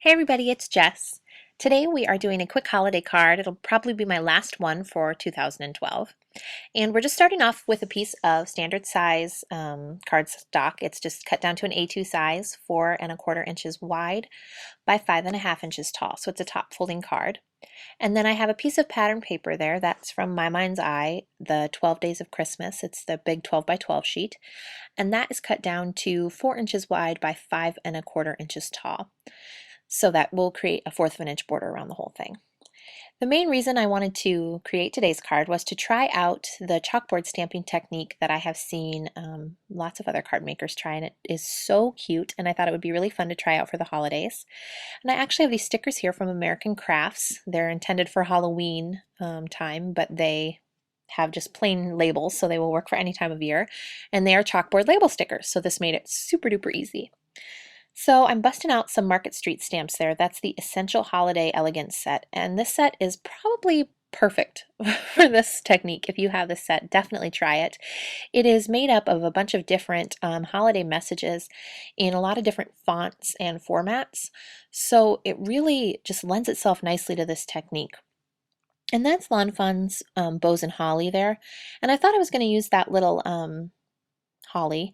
Hey everybody, it's Jess. Today we are doing a quick holiday card. It'll probably be my last one for 2012. And we're just starting off with a piece of standard size cardstock. It's just cut down to an A2 size, 4¼ inches wide by 5½ inches tall. So it's a top folding card. And then I have a piece of pattern paper there. That's from My Mind's Eye, the 12 Days of Christmas. It's the big 12 by 12 sheet. And that is cut down to 4 inches wide by 5¼ inches tall. So that will create a 1/4 of an inch border around the whole thing. The main reason I wanted to create today's card was to try out the chalkboard stamping technique that I have seen lots of other card makers try, and it is so cute, and I thought it would be really fun to try out for the holidays. And I actually have these stickers here from American Crafts. They're intended for Halloween time, but they have just plain labels, so they will work for any time of year, and they are chalkboard label stickers, so this made it super duper easy. So I'm busting out some Market Street stamps there. That's the Essential Holiday Elegance set. And this set is probably perfect for this technique. If you have this set, definitely try it. It is made up of a bunch of different holiday messages in a lot of different fonts and formats. So it really just lends itself nicely to this technique. And that's Lawn Fun's Bows and Holly there. And I thought I was going to use that little holly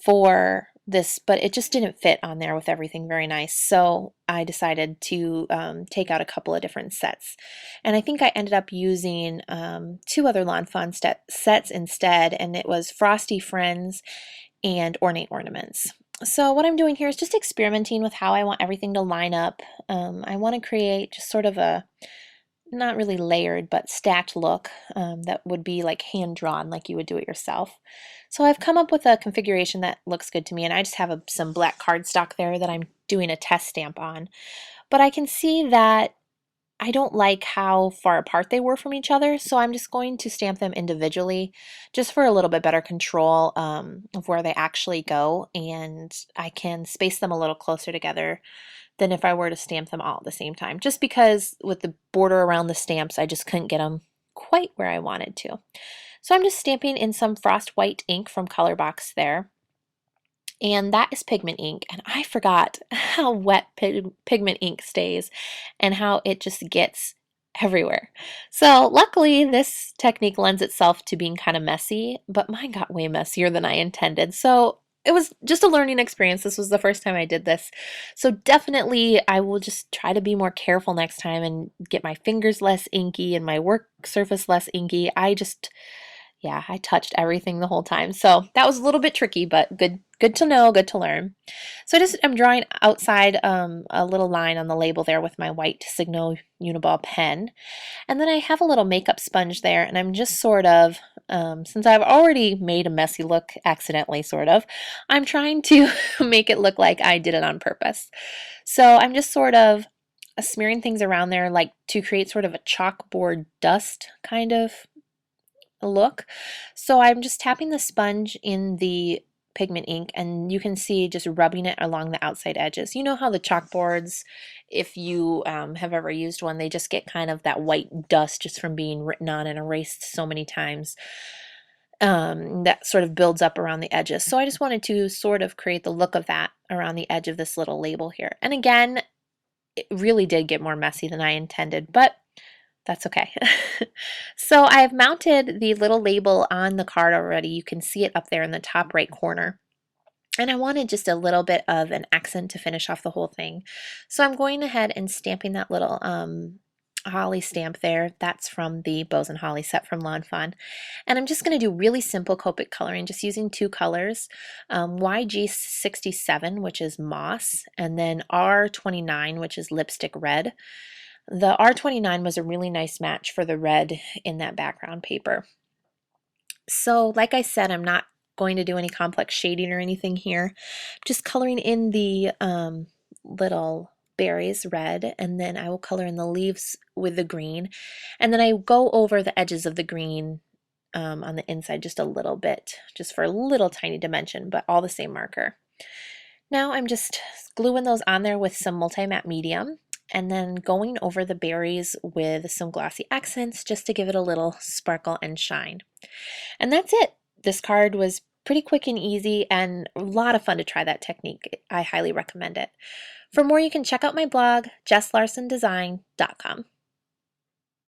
for this, but it just didn't fit on there with everything very nice. So I decided to take out a couple of different sets. And I think I ended up using 2 other Lawn Fawn sets instead, and it was Frosty Friends and Ornate Ornaments. So what I'm doing here is just experimenting with how I want everything to line up. I want to create just sort of a not really layered, but stacked look that would be like hand drawn, like you would do it yourself. So I've come up with a configuration that looks good to me, and I just have some black cardstock there that I'm doing a test stamp on. But I can see that I don't like how far apart they were from each other, so I'm just going to stamp them individually just for a little bit better control of where they actually go, and I can space them a little closer together than if I were to stamp them all at the same time, just because with the border around the stamps, I just couldn't get them quite where I wanted to. So I'm just stamping in some frost white ink from Colorbox there. And that is pigment ink, and I forgot how wet pigment ink stays and how it just gets everywhere. So luckily this technique lends itself to being kind of messy, but mine got way messier than I intended. So it was just a learning experience. This was the first time I did this. So definitely I will just try to be more careful next time and get my fingers less inky and my work surface less inky. Yeah, I touched everything the whole time. So that was a little bit tricky, but good to know, good to learn. So I'm drawing outside a little line on the label there with my white Signo Uniball pen. And then I have a little makeup sponge there, and I'm just sort of, since I've already made a messy look accidentally, sort of, I'm trying to make it look like I did it on purpose. So I'm just sort of smearing things around there like to create sort of a chalkboard dust kind of look. So I'm just tapping the sponge in the pigment ink, and you can see just rubbing it along the outside edges. You know how the chalkboards, if you have ever used one, they just get kind of that white dust just from being written on and erased so many times. That sort of builds up around the edges. So I just wanted to sort of create the look of that around the edge of this little label here. And again, it really did get more messy than I intended, but that's okay. So I've mounted the little label on the card already. You can see it up there in the top right corner. And I wanted just a little bit of an accent to finish off the whole thing. So I'm going ahead and stamping that little holly stamp there. That's from the Bows and Holly set from Lawn Fawn. And I'm just going to do really simple Copic coloring, just using 2 colors, YG67, which is moss, and then R29, which is lipstick red. The R29 was a really nice match for the red in that background paper. So like I said, I'm not going to do any complex shading or anything here. Just coloring in the little berries red, and then I will color in the leaves with the green. And then I go over the edges of the green on the inside just a little bit, just for a little tiny dimension, but all the same marker. Now I'm just gluing those on there with some multi-matte medium, and then going over the berries with some glossy accents just to give it a little sparkle and shine. And that's it. This card was Pretty quick and easy, and a lot of fun to try that technique. I highly recommend it. For more, you can check out my blog, jesslarsondesign.com.